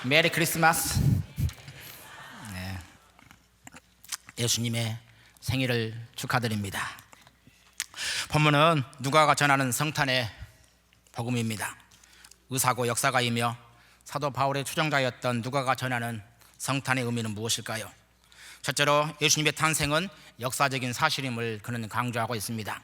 메리 크리스마스. 네. 예수님의 생일을 축하드립니다. 본문은 누가가 전하는 성탄의 복음입니다. 의사고 역사가이며 사도 바울의 추종자였던 누가가 전하는 성탄의 의미는 무엇일까요? 첫째로 예수님의 탄생은 역사적인 사실임을 그는 강조하고 있습니다.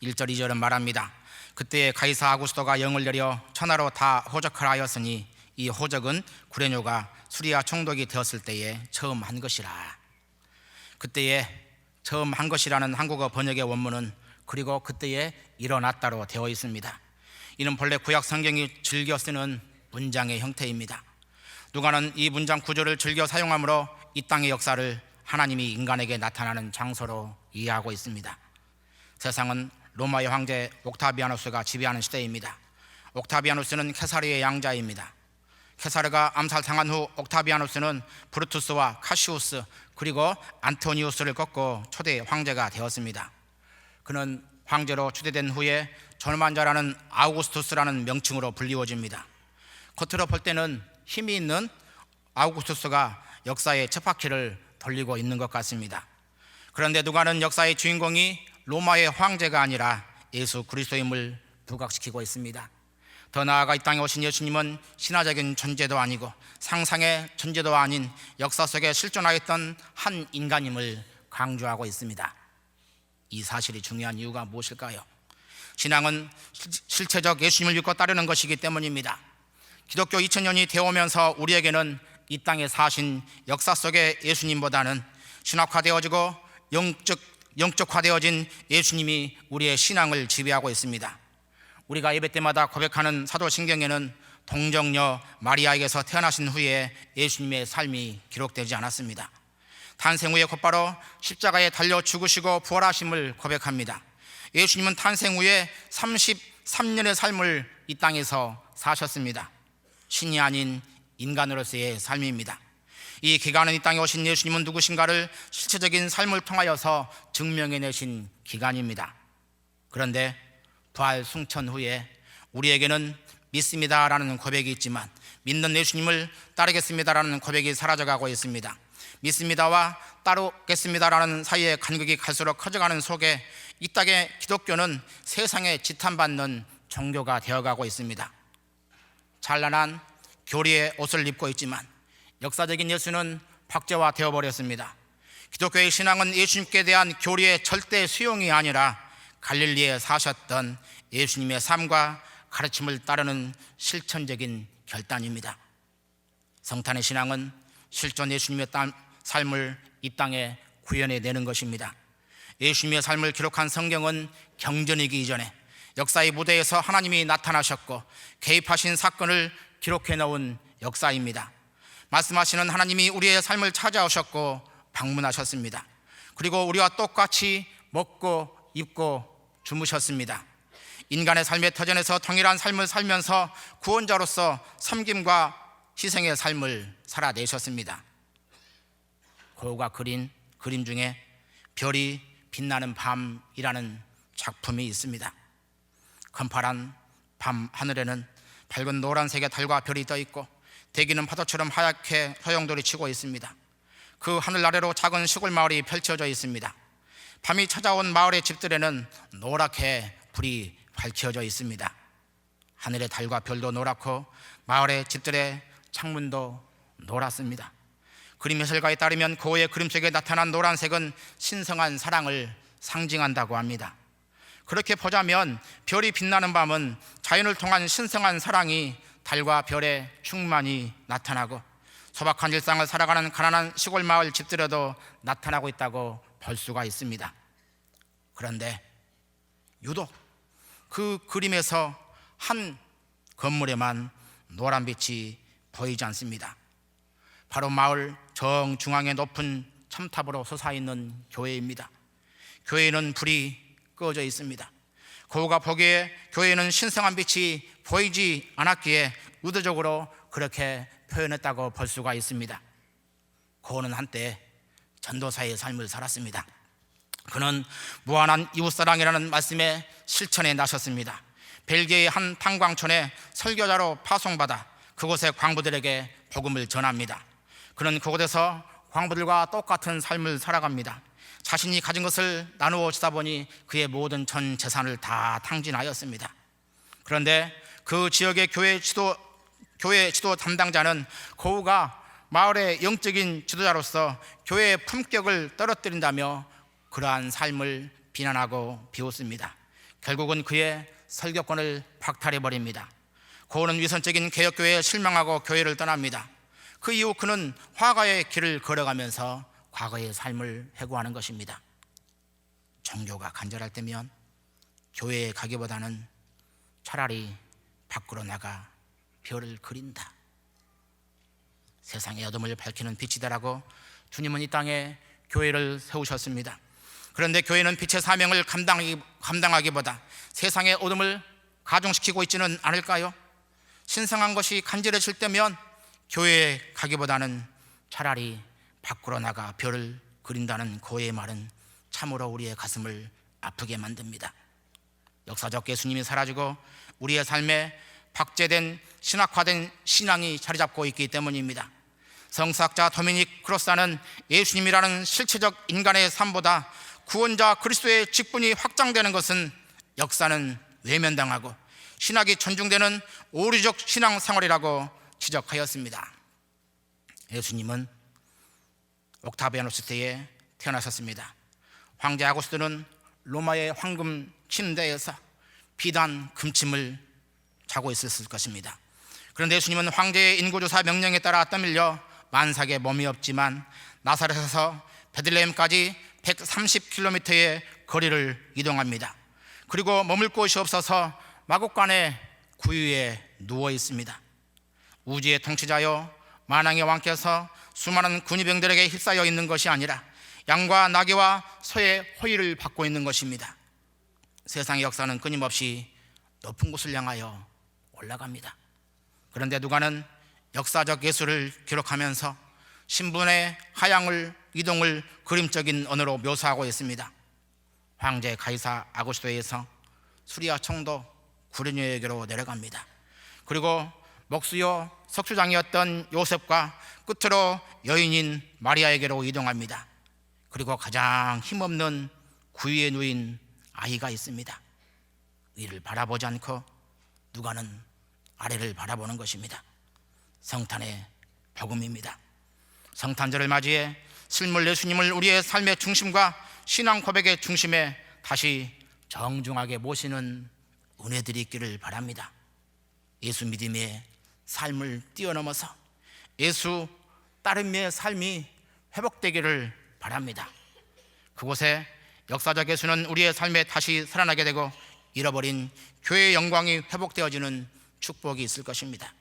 1절 2절은 말합니다. 그때 가이사 아구스토가 영을 내려 천하로 다 호적하라 하였으니 이 호적은 구레뇨가 수리아 총독이 되었을 때에 처음 한 것이라. 그때에 처음 한 것이라는 한국어 번역의 원문은 그리고 그때에 일어났다로 되어 있습니다. 이는 본래 구약 성경이 즐겨 쓰는 문장의 형태입니다. 누가는 이 문장 구조를 즐겨 사용하므로 이 땅의 역사를 하나님이 인간에게 나타나는 장소로 이해하고 있습니다. 세상은 로마의 황제 옥타비아누스가 지배하는 시대입니다. 옥타비아누스는 케사르의 양자입니다. 케사르가 암살당한 후 옥타비아누스는 브루투스와 카시우스 그리고 안토니우스를 꺾고 초대 황제가 되었습니다. 그는 황제로 추대된 후에 절만자라는 아우구스투스라는 명칭으로 불리워집니다. 겉으로 볼 때는 힘이 있는 아우구스투스가 역사의 쳇바퀴를 돌리고 있는 것 같습니다. 그런데 누가는 역사의 주인공이 로마의 황제가 아니라 예수 그리스도임을 부각시키고 있습니다. 더 나아가 이 땅에 오신 예수님은 신화적인 존재도 아니고 상상의 존재도 아닌 역사 속에 실존하였던 한 인간임을 강조하고 있습니다. 이 사실이 중요한 이유가 무엇일까요? 신앙은 실체적 예수님을 믿고 따르는 것이기 때문입니다. 기독교 2000년이 되어오면서 우리에게는 이 땅에 사신 역사 속의 예수님보다는 신학화되어지고 영적화되어진 예수님이 우리의 신앙을 지배하고 있습니다. 우리가 예배 때마다 고백하는 사도신경에는 동정녀 마리아에게서 태어나신 후에 예수님의 삶이 기록되지 않았습니다. 탄생 후에 곧바로 십자가에 달려 죽으시고 부활하심을 고백합니다. 예수님은 탄생 후에 33년의 삶을 이 땅에서 사셨습니다. 신이 아닌 인간으로서의 삶입니다. 이 기간은 이 땅에 오신 예수님은 누구신가를 실체적인 삶을 통하여서 증명해내신 기간입니다. 그런데 부활 승천 후에 우리에게는 믿습니다라는 고백이 있지만 믿는 예수님을 따르겠습니다라는 고백이 사라져가고 있습니다. 믿습니다와 따르겠습니다라는 사이의 간격이 갈수록 커져가는 속에 이 땅의 기독교는 세상에 지탄받는 종교가 되어가고 있습니다. 찬란한 교리의 옷을 입고 있지만 역사적인 예수는 박제화 되어버렸습니다. 기독교의 신앙은 예수님께 대한 교리의 절대 수용이 아니라 갈릴리에 사셨던 예수님의 삶과 가르침을 따르는 실천적인 결단입니다. 성탄의 신앙은 실존 예수님의 삶을 이 땅에 구현해내는 것입니다. 예수님의 삶을 기록한 성경은 경전이기 이전에 역사의 무대에서 하나님이 나타나셨고 개입하신 사건을 기록해 놓은 역사입니다. 말씀하시는 하나님이 우리의 삶을 찾아오셨고 방문하셨습니다. 그리고 우리와 똑같이 먹고 입고 주무셨습니다. 인간의 삶의 터전에서 동일한 삶을 살면서 구원자로서 섬김과 희생의 삶을 살아내셨습니다. 고흐가 그린 그림 중에 별이 빛나는 밤이라는 작품이 있습니다. 검파란 밤 하늘에는 밝은 노란색의 달과 별이 떠 있고 대기는 파도처럼 하얗게 소용돌이 치고 있습니다. 그 하늘 아래로 작은 시골 마을이 펼쳐져 있습니다. 밤이 찾아온 마을의 집들에는 노랗게 불이 밝혀져 있습니다. 하늘의 달과 별도 노랗고 마을의 집들의 창문도 노랗습니다. 그림 해설가에 따르면 고흐의 그림 속에 나타난 노란색은 신성한 사랑을 상징한다고 합니다. 그렇게 보자면 별이 빛나는 밤은 자연을 통한 신성한 사랑이 달과 별에 충만히 나타나고 소박한 일상을 살아가는 가난한 시골 마을 집들에도 나타나고 있다고 볼 수가 있습니다. 그런데 유독 그 그림에서 한 건물에만 노란빛이 보이지 않습니다. 바로 마을 정중앙에 높은 첨탑으로 솟아있는 교회입니다. 교회에는 불이 꺼져 있습니다. 고흐가 보기에 교회에는 신성한 빛이 보이지 않았기에 의도적으로 그렇게 표현했다고 볼 수가 있습니다. 고흐는 한때 전도사의 삶을 살았습니다. 그는 무한한 이웃사랑이라는 말씀에 실천에 나섰습니다. 벨기에의 한 탄광촌에 설교자로 파송받아 그곳의 광부들에게 복음을 전합니다. 그는 그곳에서 광부들과 똑같은 삶을 살아갑니다. 자신이 가진 것을 나누어 주다 보니 그의 모든 전 재산을 다 탕진하였습니다. 그런데 그 지역의 교회 지도 담당자는 고우가 마을의 영적인 지도자로서 교회의 품격을 떨어뜨린다며 그러한 삶을 비난하고 비웃습니다. 결국은 그의 설교권을 박탈해버립니다. 고우는 위선적인 개혁교회에 실망하고 교회를 떠납니다. 그 이후 그는 화가의 길을 걸어가면서 과거의 삶을 회고하는 것입니다. 종교가 간절할 때면 교회에 가기보다는 차라리 밖으로 나가 별을 그린다. 세상의 어둠을 밝히는 빛이다라고 주님은 이 땅에 교회를 세우셨습니다. 그런데 교회는 빛의 사명을 감당하기보다 세상의 어둠을 가중시키고 있지는 않을까요? 신성한 것이 간절해질 때면 교회에 가기보다는 차라리 밖으로 나가 별을 그린다는 고의 말은 참으로 우리의 가슴을 아프게 만듭니다. 역사적 예수님이 사라지고 우리의 삶에 박제된 신학화된 신앙이 자리 잡고 있기 때문입니다. 성사학자 도미닉 크로사는 예수님이라는 실체적 인간의 삶보다 구원자 그리스도의 직분이 확장되는 것은 역사는 외면당하고 신학이 존중되는 오류적 신앙생활이라고 지적하였습니다. 예수님은 옥타비아누스 때에 태어나셨습니다. 황제 아구스토는 로마의 황금 침대에서 비단 금침을 자고 있었을 것입니다. 그런데 예수님은 황제의 인구조사 명령에 따라 떠밀려 만삭에 몸이 없지만 나사렛에서 베들레헴까지 130km의 거리를 이동합니다. 그리고 머물 곳이 없어서 마곡간의 구유에 누워 있습니다. 우주의 통치자여 만왕의 왕께서 수많은 군의병들에게 휩싸여 있는 것이 아니라 양과 나귀와 소의 호의를 받고 있는 것입니다. 세상의 역사는 끊임없이 높은 곳을 향하여 올라갑니다. 그런데 누가는 역사적 예술을 기록하면서 신분의 하향을 이동을 그림적인 언어로 묘사하고 있습니다. 황제 가이사 아구스토에서 수리아 총독 구르뇨에게로 내려갑니다. 그리고 목수요 석주장이었던 요셉과 끝으로 여인인 마리아에게로 이동합니다. 그리고 가장 힘없는 구유에 누인 아이가 있습니다. 위를 바라보지 않고 누가는 아래를 바라보는 것입니다. 성탄의 복음입니다. 성탄절을 맞이해 실물 예수님을 우리의 삶의 중심과 신앙 고백의 중심에 다시 정중하게 모시는 은혜들이 있기를 바랍니다. 예수 믿음의 삶을 뛰어넘어서 예수 따름의 삶이 회복되기를 바랍니다. 그곳에 역사적 예수는 우리의 삶에 다시 살아나게 되고 잃어버린 교회의 영광이 회복되어지는 축복이 있을 것입니다.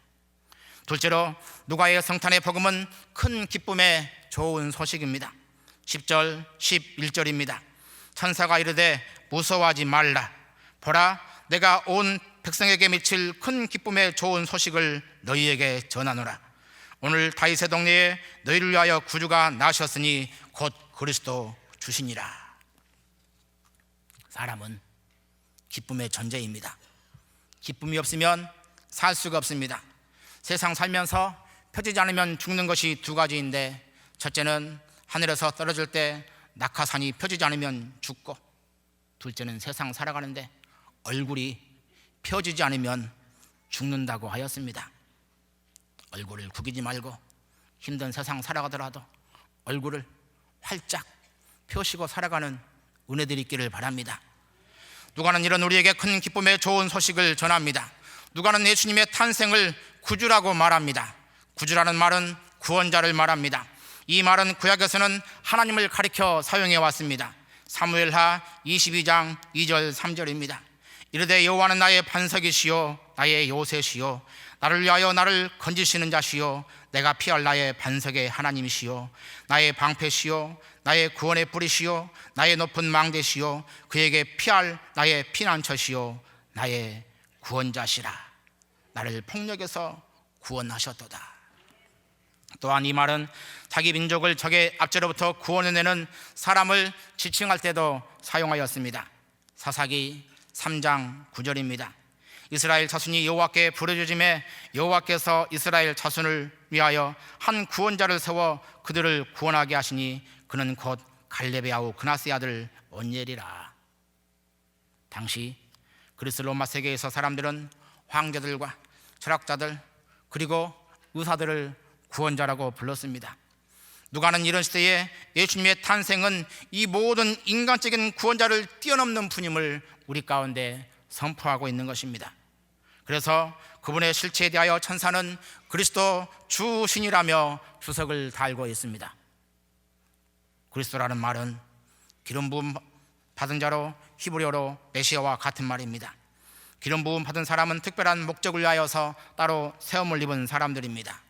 둘째로 누가의 성탄의 복음은 큰 기쁨의 좋은 소식입니다. 10절 11절입니다. 천사가 이르되 무서워하지 말라. 보라, 내가 온 백성에게 미칠 큰 기쁨의 좋은 소식을 너희에게 전하노라. 오늘 다윗의 동네에 너희를 위하여 구주가 나셨으니 곧 그리스도 주시니라. 사람은 기쁨의 존재입니다. 기쁨이 없으면 살 수가 없습니다. 세상 살면서 펴지지 않으면 죽는 것이 두 가지인데, 첫째는 하늘에서 떨어질 때 낙하산이 펴지지 않으면 죽고, 둘째는 세상 살아가는데 얼굴이 펴지지 않으면 죽는다고 하였습니다. 얼굴을 구기지 말고 힘든 세상 살아가더라도 얼굴을 활짝 펴시고 살아가는 은혜들이 있기를 바랍니다. 누가는 이런 우리에게 큰 기쁨의 좋은 소식을 전합니다. 누가는 예수님의 탄생을 구주라고 말합니다. 구주라는 말은 구원자를 말합니다. 이 말은 구약에서는 하나님을 가리켜 사용해 왔습니다. 사무엘하 22장 2절 3절입니다. 이르되 여호와는 나의 반석이시요 나의 요새시요 나를 위하여 나를 건지시는 자시요 내가 피할 나의 반석의 하나님이시요 나의 방패시요 나의 구원의 뿌리시요 나의 높은 망대시요 그에게 피할 나의 피난처시요 나의 구원자시라. 나를 폭력에서 구원하셨도다. 또한 이 말은 자기 민족을 적의 압제로부터 구원해내는 사람을 지칭할 때도 사용하였습니다. 사사기 3장 9절입니다. 이스라엘 자손이 여호와께 부르짖음에 여호와께서 이스라엘 자손을 위하여 한 구원자를 세워 그들을 구원하게 하시니 그는 곧 갈렙의 아우 그나스의 아들 온니엘이라. 당시 그리스 로마 세계에서 사람들은 황제들과 철학자들 그리고 의사들을 구원자라고 불렀습니다. 누가는 이런 시대에 예수님의 탄생은 이 모든 인간적인 구원자를 뛰어넘는 분임을 우리 가운데 선포하고 있는 것입니다. 그래서 그분의 실체에 대하여 천사는 그리스도 주신이라며 주석을 달고 있습니다. 그리스도라는 말은 기름 부음 받은 자로 히브리어로 메시아와 같은 말입니다. 기름 부음 받은 사람은 특별한 목적을 위하여서 따로 세움을 입은 사람들입니다.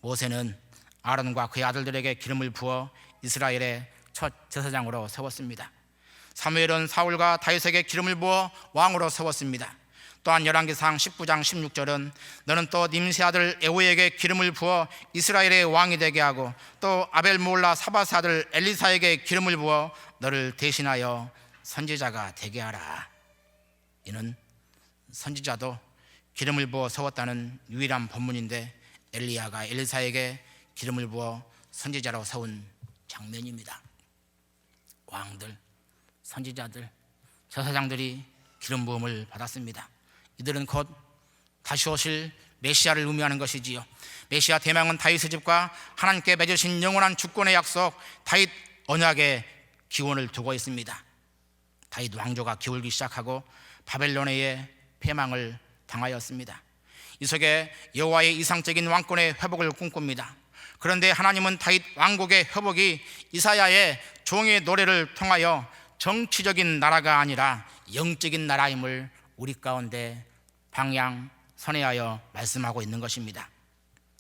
모세는 아론과 그의 아들들에게 기름을 부어 이스라엘의 첫 제사장으로 세웠습니다. 사무엘은 사울과 다윗에게 기름을 부어 왕으로 세웠습니다. 또한 열왕기상 19장 16절은 너는 또 님시 아들 에호에게 기름을 부어 이스라엘의 왕이 되게 하고 또 아벨몰라 사바스 아들 엘리사에게 기름을 부어 너를 대신하여 선지자가 되게 하라. 이는 선지자도 기름을 부어 세웠다는 유일한 본문인데 엘리야가 엘리사에게 기름을 부어 선지자로 세운 장면입니다. 왕들, 선지자들, 제사장들이 기름 부음을 받았습니다. 이들은 곧 다시 오실 메시아를 의미하는 것이지요. 메시아 대망은 다윗의 집과 하나님께 맺으신 영원한 주권의 약속 다윗 언약의 기원을 두고 있습니다. 다윗 왕조가 기울기 시작하고 바벨론의 패망을 당하였습니다. 이 속에 여호와의 이상적인 왕권의 회복을 꿈꿉니다. 그런데 하나님은 다윗 왕국의 회복이 이사야의 종의 노래를 통하여 정치적인 나라가 아니라 영적인 나라임을 우리 가운데 방향 선회하여 말씀하고 있는 것입니다.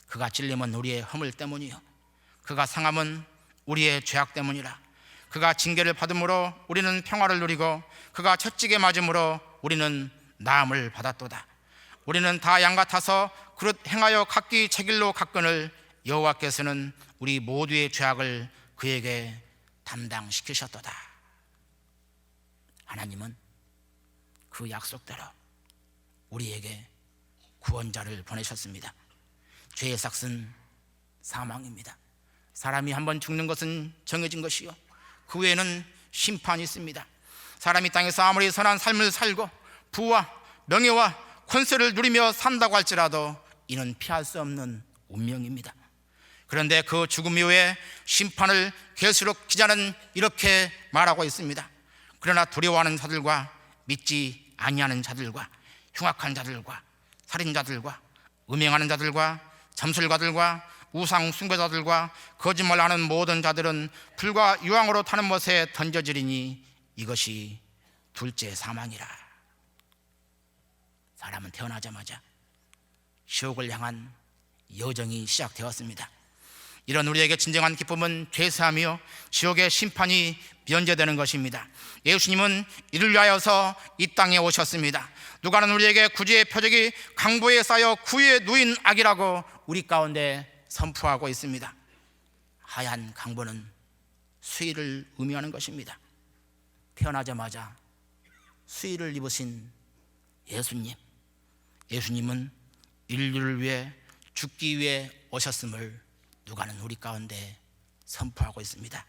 그가 찔림은 우리의 허물 때문이요 그가 상함은 우리의 죄악 때문이라. 그가 징계를 받음으로 우리는 평화를 누리고 그가 채찍에 맞음으로 우리는 나음을 받았도다. 우리는 다 양 같아서 그릇 행하여 각기 제 길로 갔거늘 여호와께서는 우리 모두의 죄악을 그에게 담당시키셨도다. 하나님은 그 약속대로 우리에게 구원자를 보내셨습니다. 죄의 삭은 사망입니다. 사람이 한번 죽는 것은 정해진 것이요 그 후에는 심판이 있습니다. 사람이 땅에서 아무리 선한 삶을 살고 부와 명예와 권세를 누리며 산다고 할지라도 이는 피할 수 없는 운명입니다. 그런데 그 죽음 이후에 심판을 계시록 기자는 이렇게 말하고 있습니다. 그러나 두려워하는 자들과 믿지 아니하는 자들과 흉악한 자들과 살인자들과 음행하는 자들과 점술가들과 우상 숭배자들과 거짓말하는 모든 자들은 불과 유황으로 타는 못에 던져지리니 이것이 둘째 사망이라. 사람은 태어나자마자 지옥을 향한 여정이 시작되었습니다. 이런 우리에게 진정한 기쁨은 죄사함이요 지옥의 심판이 면제되는 것입니다. 예수님은 이를 위하여서 이 땅에 오셨습니다. 누가는 우리에게 구주의 표적이 강보에 쌓여 구유에 누인 악이라고 우리 가운데 선포하고 있습니다. 하얀 강보는 수의를 의미하는 것입니다. 태어나자마자 수의를 입으신 예수님은 인류를 위해 죽기 위해 오셨음을 누가는 우리 가운데 선포하고 있습니다.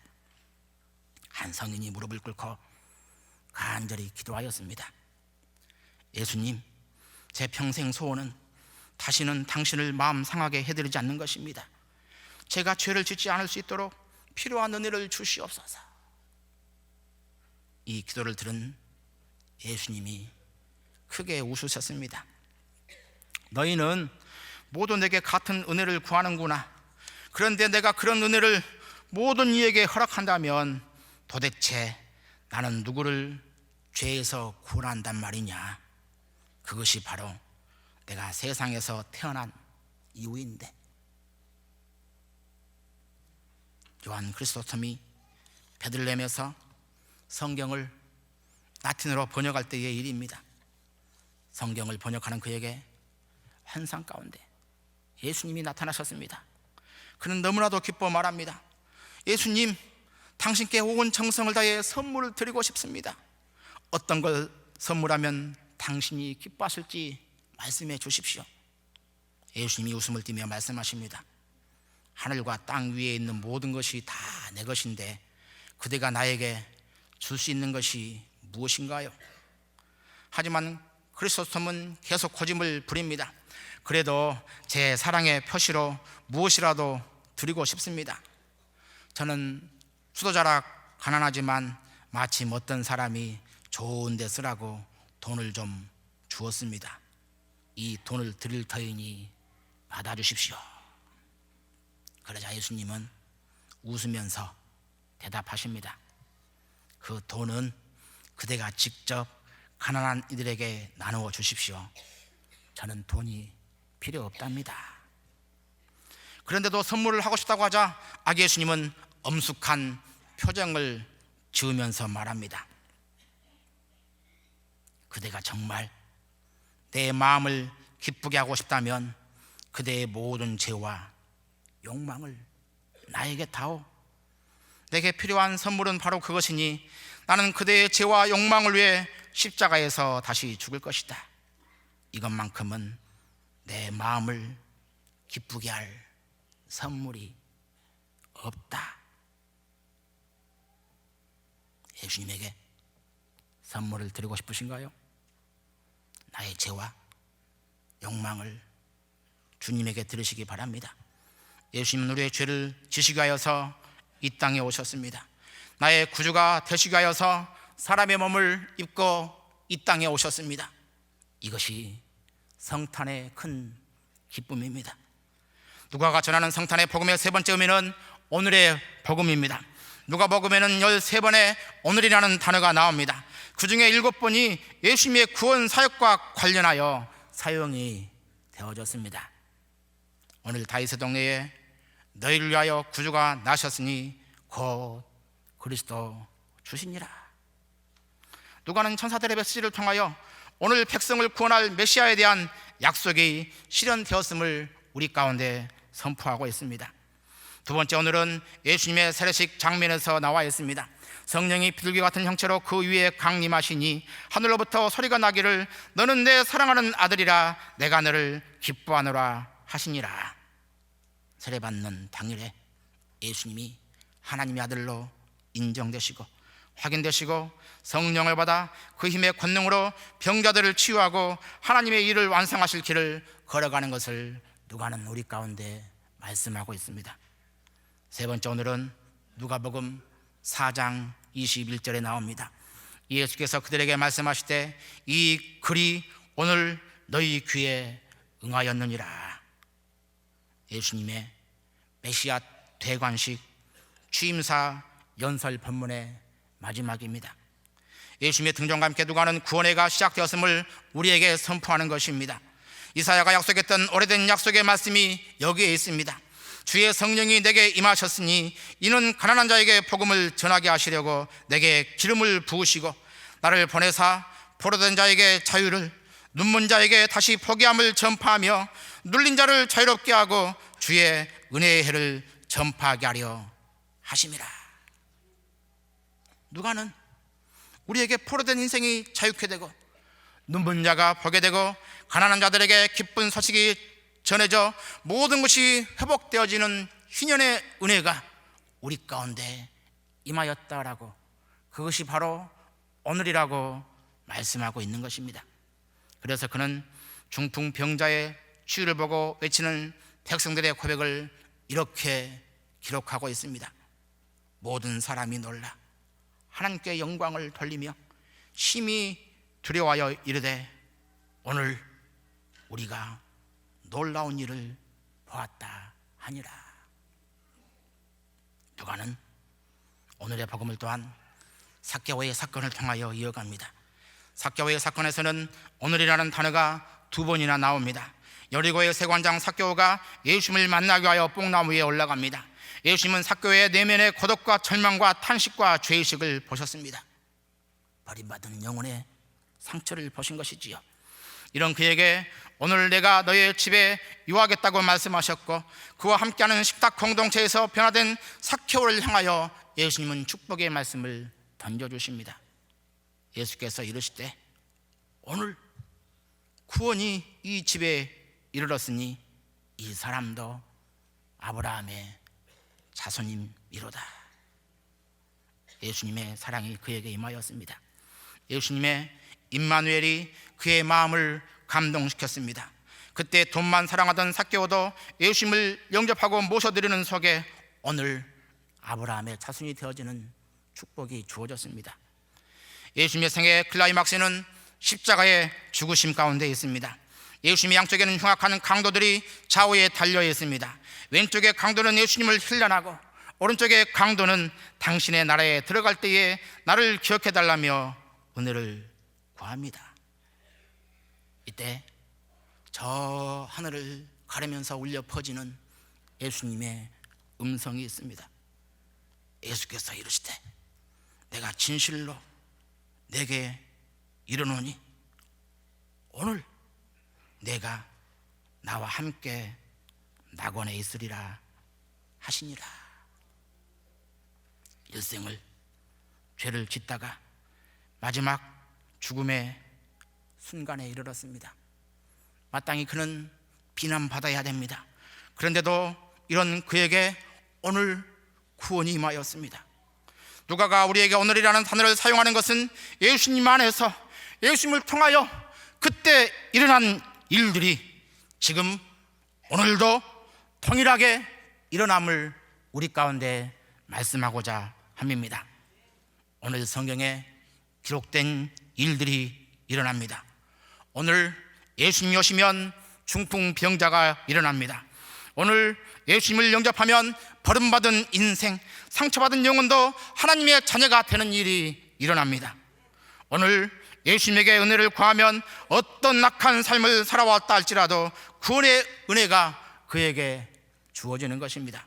한 성인이 무릎을 꿇고 간절히 기도하였습니다. 예수님, 제 평생 소원은 다시는 당신을 마음 상하게 해드리지 않는 것입니다. 제가 죄를 짓지 않을 수 있도록 필요한 은혜를 주시옵소서. 이 기도를 들은 예수님이 크게 웃으셨습니다. 너희는 모두 내게 같은 은혜를 구하는구나. 그런데 내가 그런 은혜를 모든 이에게 허락한다면 도대체 나는 누구를 죄에서 구원한단 말이냐? 그것이 바로 내가 세상에서 태어난 이유인데. 요한 크리스토톰이 베들레헴에서 성경을 라틴어로 번역할 때의 일입니다. 성경을 번역하는 그에게 환상 가운데 예수님이 나타나셨습니다. 그는 너무나도 기뻐 말합니다. 예수님, 당신께 온 정성을 다해 선물을 드리고 싶습니다. 어떤 걸 선물하면 당신이 기뻐하실지 말씀해 주십시오. 예수님이 웃음을 띠며 말씀하십니다. 하늘과 땅 위에 있는 모든 것이 다 내 것인데 그대가 나에게 줄 수 있는 것이 무엇인가요? 하지만 크리스토스톰은 계속 고집을 부립니다. 그래도 제 사랑의 표시로 무엇이라도 드리고 싶습니다. 저는 수도자라 가난하지만 마침 어떤 사람이 좋은 데 쓰라고 돈을 좀 주었습니다. 이 돈을 드릴 터이니 받아주십시오. 그러자 예수님은 웃으면서 대답하십니다. 그 돈은 그대가 직접 가난한 이들에게 나누어 주십시오. 저는 돈이 필요 없답니다. 그런데도 선물을 하고 싶다고 하자 아기 예수님은 엄숙한 표정을 지으면서 말합니다. 그대가 정말 내 마음을 기쁘게 하고 싶다면 그대의 모든 죄와 욕망을 나에게 다오. 내게 필요한 선물은 바로 그것이니 나는 그대의 죄와 욕망을 위해 십자가에서 다시 죽을 것이다. 이것만큼은 내 마음을 기쁘게 할 선물이 없다. 예수님에게 선물을 드리고 싶으신가요? 나의 죄와 욕망을 주님에게 들으시기 바랍니다. 예수님은 우리의 죄를 지시기 하여서 이 땅에 오셨습니다. 나의 구주가 되시기 하여서 사람의 몸을 입고 이 땅에 오셨습니다. 이것이 성탄의 큰 기쁨입니다. 누가가 전하는 성탄의 복음의 세 번째 의미는 오늘의 복음입니다. 누가복음에는 13번의 오늘이라는 단어가 나옵니다. 그 중에 7번이 예수님의 구원 사역과 관련하여 사용이 되어졌습니다. 오늘 다윗의 동네에 너희를 위하여 구주가 나셨으니 곧 그리스도 주시니라. 누가는 천사들의 메시지를 통하여 오늘 백성을 구원할 메시아에 대한 약속이 실현되었음을 우리 가운데 선포하고 있습니다. 두 번째 오늘은 예수님의 세례식 장면에서 나와 있습니다. 성령이 비둘기 같은 형체로 그 위에 강림하시니 하늘로부터 소리가 나기를 너는 내 사랑하는 아들이라 내가 너를 기뻐하노라 하시니라. 세례받는 당일에 예수님이 하나님의 아들로 인정되시고 확인되시고 성령을 받아 그 힘의 권능으로 병자들을 치유하고 하나님의 일을 완성하실 길을 걸어가는 것을 누가는 우리 가운데 말씀하고 있습니다. 세 번째 오늘은 누가복음 4장 21절에 나옵니다. 예수께서 그들에게 말씀하시되 이 글이 오늘 너희 귀에 응하였느니라. 예수님의 메시아 대관식 취임사 연설 본문의 마지막입니다. 예수님의 등장과 함께 누가는 구원회가 시작되었음을 우리에게 선포하는 것입니다. 이사야가 약속했던 오래된 약속의 말씀이 여기에 있습니다. 주의 성령이 내게 임하셨으니 이는 가난한 자에게 복음을 전하게 하시려고 내게 기름을 부으시고 나를 보내사 포로된 자에게 자유를, 눈먼 자에게 다시 포기함을 전파하며 눌린 자를 자유롭게 하고 주의 은혜의 해를 전파하게 하려 하심이라. 누가는 우리에게 포로된 인생이 자유케 되고 눈먼 자가 보게 되고 가난한 자들에게 기쁜 소식이 전해져 모든 것이 회복되어지는 희년의 은혜가 우리 가운데 임하였다라고, 그것이 바로 오늘이라고 말씀하고 있는 것입니다. 그래서 그는 중풍병자의 치유를 보고 외치는 백성들의 고백을 이렇게 기록하고 있습니다. 모든 사람이 놀라 하나님께 영광을 돌리며 심히 두려워하여 이르되 오늘 우리가 놀라운 일을 보았다 하니라. 누가는 오늘의 복음을 또한 삭개오의 사건을 통하여 이어갑니다. 삭개오의 사건에서는 오늘이라는 단어가 2번이나 나옵니다. 여리고의 세관장 삭개오가 예수님을 만나기 위하여 뽕나무 위에 올라갑니다. 예수님은 삭개오의 내면의 고독과 절망과 탄식과 죄의식을 보셨습니다. 버림받은 영혼의 상처를 보신 것이지요. 이런 그에게 오늘 내가 너의 집에 유하겠다고 말씀하셨고 그와 함께하는 식탁 공동체에서 변화된 삭개오를 향하여 예수님은 축복의 말씀을 던져주십니다. 예수께서 이르시되 오늘 구원이 이 집에 이르렀으니 이 사람도 아브라함의 자손임이로다. 예수님의 사랑이 그에게 임하였습니다. 예수님의 임마누엘이 그의 마음을 감동시켰습니다. 그때 돈만 사랑하던 삭개오도 예수님을 영접하고 모셔드리는 속에 오늘 아브라함의 자손이 되어지는 축복이 주어졌습니다. 예수님의 생애 클라이막스는 십자가의 죽으심 가운데 있습니다. 예수님의 양쪽에는 흉악한 강도들이 좌우에 달려 있습니다. 왼쪽의 강도는 예수님을 힐난하고 오른쪽의 강도는 당신의 나라에 들어갈 때에 나를 기억해달라며 은혜를 구합니다. 이때 저 하늘을 가르면서 울려 퍼지는 예수님의 음성이 있습니다. 예수께서 이르시되 내가 진실로 내게 이르노니 오늘 내가 나와 함께 낙원에 있으리라 하시니라. 일생을 죄를 짓다가 마지막 죽음의 순간에 이르렀습니다. 마땅히 그는 비난받아야 됩니다. 그런데도 이런 그에게 오늘 구원이 임하였습니다. 누가가 우리에게 오늘이라는 단어를 사용하는 것은 예수님 안에서 예수님을 통하여 그때 일어난 일들이 지금 오늘도 동일하게 일어남을 우리 가운데 말씀하고자 함입니다. 오늘 성경에 기록된 일들이 일어납니다. 오늘 예수님이 오시면 중풍병자가 일어납니다. 오늘 예수님을 영접하면 버림받은 인생, 상처받은 영혼도 하나님의 자녀가 되는 일이 일어납니다. 오늘 예수님에게 은혜를 구하면 어떤 낙한 삶을 살아왔다 할지라도 구원의 은혜가 그에게 주어지는 것입니다.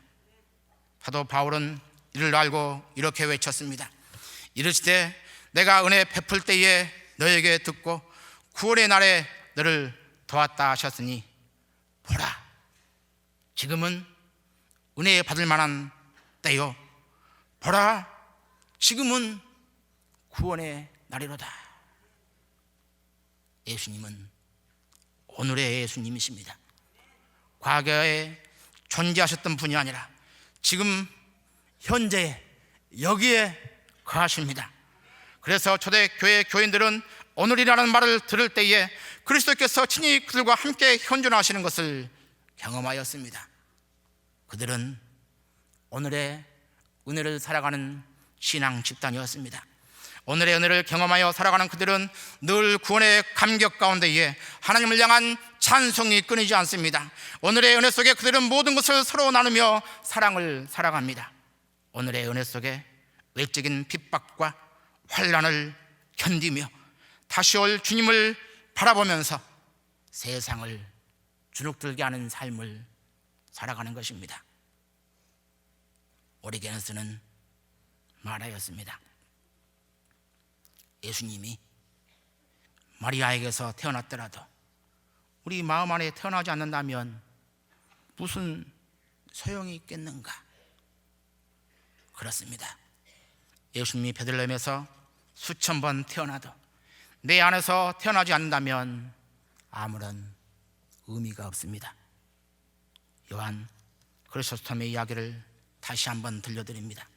사도 바울은 이를 알고 이렇게 외쳤습니다. 이르시되 내가 은혜 베풀 때에 너에게 듣고 구원의 날에 너를 도왔다 하셨으니 보라 지금은 은혜 받을 만한 때요 보라 지금은 구원의 날이로다. 예수님은 오늘의 예수님이십니다. 과거에 존재하셨던 분이 아니라 지금 현재 여기에 거하십니다. 그래서 초대교회 교인들은 오늘이라는 말을 들을 때에 그리스도께서 친히 그들과 함께 현존하시는 것을 경험하였습니다. 그들은 오늘의 은혜를 살아가는 신앙 집단이었습니다. 오늘의 은혜를 경험하여 살아가는 그들은 늘 구원의 감격 가운데에 하나님을 향한 찬송이 끊이지 않습니다. 오늘의 은혜 속에 그들은 모든 것을 서로 나누며 사랑을 살아갑니다. 오늘의 은혜 속에 외적인 핍박과 환난을 견디며 다시 올 주님을 바라보면서 세상을 주눅들게 하는 삶을 살아가는 것입니다. 오리게네스는 말하였습니다. 예수님이 마리아에게서 태어났더라도 우리 마음 안에 태어나지 않는다면 무슨 소용이 있겠는가? 그렇습니다. 예수님이 베들레헴에서 수천 번 태어나도 내 안에서 태어나지 않는다면 아무런 의미가 없습니다. 요한 크리소스톰의 이야기를 다시 한번 들려드립니다.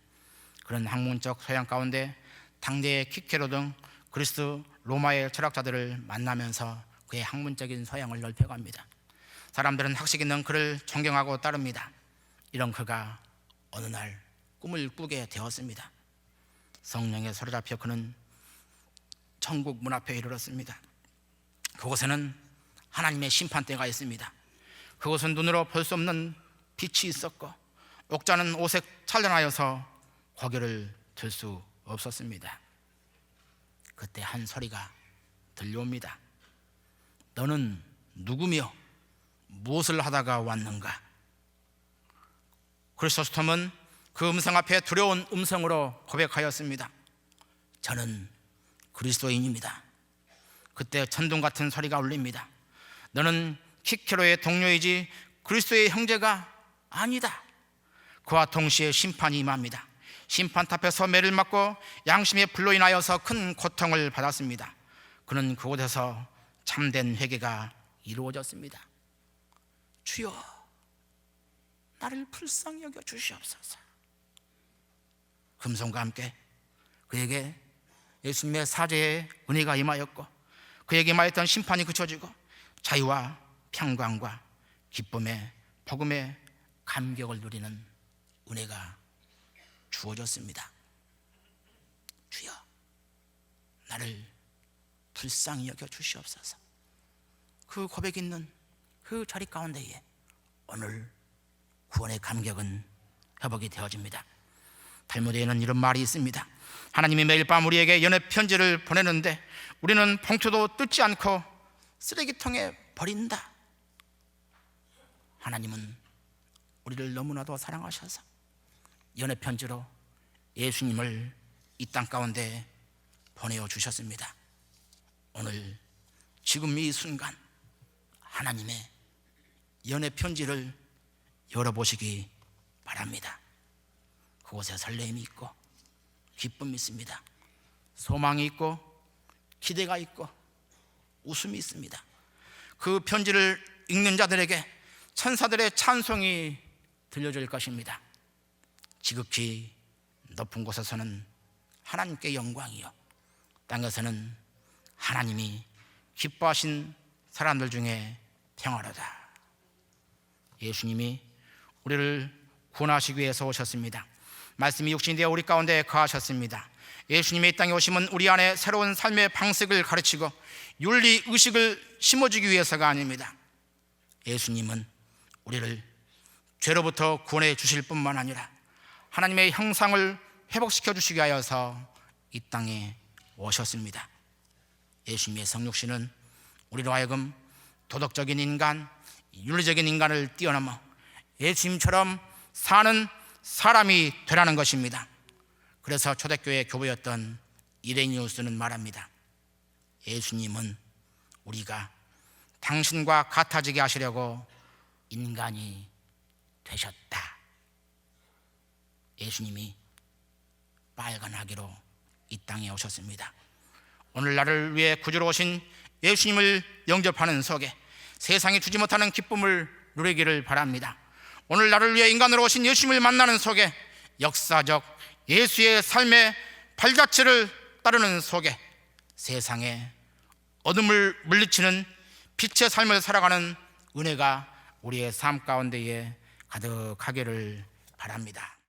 그런 학문적 소양 가운데 당대의 키케로 등 그리스 로마의 철학자들을 만나면서 그의 학문적인 소양을 넓혀갑니다. 사람들은 학식 있는 그를 존경하고 따릅니다. 이런 그가 어느 날 꿈을 꾸게 되었습니다. 성령에 사로잡혀 그는 천국 문 앞에 이르렀습니다. 그곳에는 하나님의 심판대가 있습니다. 그곳은 눈으로 볼 수 없는 빛이 있었고 옥자는 옷에 찬란하여서 고개를 들 수 없었습니다. 그때 한 소리가 들려옵니다. 너는 누구며 무엇을 하다가 왔는가? 크리소스톰은 그 음성 앞에 두려운 음성으로 고백하였습니다. 저는 그리스도인입니다. 그때 천둥 같은 소리가 울립니다. 너는 키케로의 동료이지 그리스도의 형제가 아니다. 그와 동시에 심판이 임합니다. 심판탑 앞에서 매를 맞고 양심의 불로 인하여서 큰 고통을 받았습니다. 그는 그곳에서 참된 회개가 이루어졌습니다. 주여, 나를 불쌍히 여겨 주시옵소서. 금송과 함께 그에게 예수님의 사죄의 은혜가 임하였고, 그에게 임하였던 심판이 그쳐지고 자유와 평강과 기쁨의 복음의 감격을 누리는 은혜가 주어졌습니다. 주여, 나를 불쌍히 여겨 주시옵소서. 그 고백 있는 그 자리 가운데에 오늘 구원의 감격은 회복이 되어집니다. 달모드에는 이런 말이 있습니다. 하나님이 매일 밤 우리에게 연애 편지를 보내는데 우리는 봉투도 뜯지 않고 쓰레기통에 버린다. 하나님은 우리를 너무나도 사랑하셔서 연애 편지로 예수님을 이 땅 가운데 보내어 주셨습니다. 오늘 지금 이 순간 하나님의 연애 편지를 열어보시기 바랍니다. 그곳에 설렘이 있고 기쁨이 있습니다. 소망이 있고 기대가 있고 웃음이 있습니다. 그 편지를 읽는 자들에게 천사들의 찬송이 들려질 것입니다. 지극히 높은 곳에서는 하나님께 영광이요, 땅에서는 하나님이 기뻐하신 사람들 중에 평화로다. 예수님이 우리를 구원하시기 위해서 오셨습니다. 말씀이 육신이 되어 우리 가운데 거하셨습니다. 예수님의 이 땅에 오심은 우리 안에 새로운 삶의 방식을 가르치고 윤리의식을 심어주기 위해서가 아닙니다. 예수님은 우리를 죄로부터 구원해 주실 뿐만 아니라 하나님의 형상을 회복시켜 주시기 위하여서 이 땅에 오셨습니다. 예수님의 성육신은 우리로 하여금 도덕적인 인간, 윤리적인 인간을 뛰어넘어 예수님처럼 사는 사람이 되라는 것입니다. 그래서 초대교회 교부였던 이레니우스는 말합니다. 예수님은 우리가 당신과 같아지게 하시려고 인간이 되셨다. 예수님이 빨간 아기로 이 땅에 오셨습니다. 오늘 나를 위해 구주로 오신 예수님을 영접하는 속에 세상이 주지 못하는 기쁨을 누리기를 바랍니다. 오늘 나를 위해 인간으로 오신 예수님을 만나는 속에 역사적 예수의 삶의 발자취를 따르는 속에 세상에 어둠을 물리치는 빛의 삶을 살아가는 은혜가 우리의 삶 가운데에 가득하기를 바랍니다.